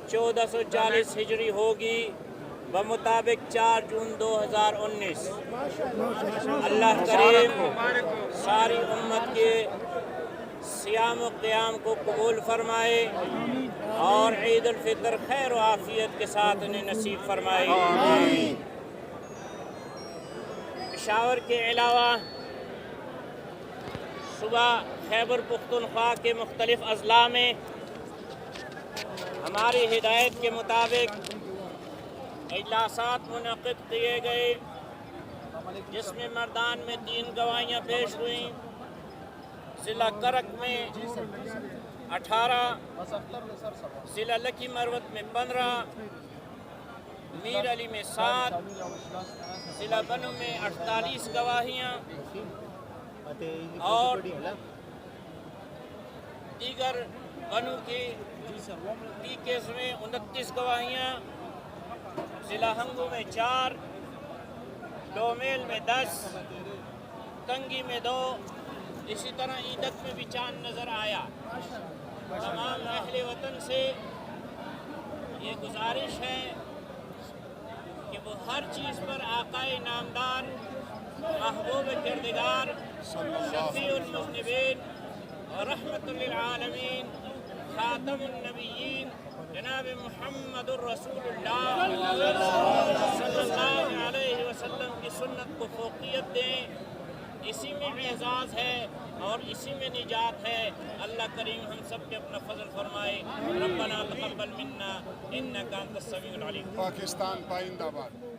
1440 ہجری ہوگی بمطابق 4 جون 2019۔ اللہ کریم ساری امت کے صیام و قیام کو قبول فرمائے اور عید الفطر خیر و عافیت کے ساتھ انہیں نصیب فرمائے۔ پشاور کے علاوہ صبح خیبر پختونخوا کے مختلف اضلاع میں ہماری ہدایت کے مطابق اجلاسات منعقد کیے گئے، جس میں مردان میں 3 گواہیاں پیش ہوئیں، ضلع کرک میں 18، ضلع لکی مروت میں 15، میر علی میں 7، ضلع بنو میں 48 گواہیاں اور دیگر بنو کی پیکیز میں 29 گواہیاں، ضلع ہنگو میں 4، ڈومیل میں 10، کنگی میں 2، اسی طرح ایدک میں بھی چاند نظر آیا۔ تمام اہل وطن سے یہ گزارش ہے کہ وہ ہر چیز پر آقا نامدار، محبوب کردگار، شفیع المذنبین اور رحمت للعالمین، خاتم النبیین جناب محمد الرسول اللہ صلی اللہ علیہ وسلم کی سنت کو فوقیت دیں۔ اسی میں اعزاز ہے اور اسی میں نجات ہے۔ اللہ کریم ہم سب کے اپنا فضل فرمائے۔ ربنا تقبل منا انک انت السمیع العلیم۔ پاکستان پائندہ باد۔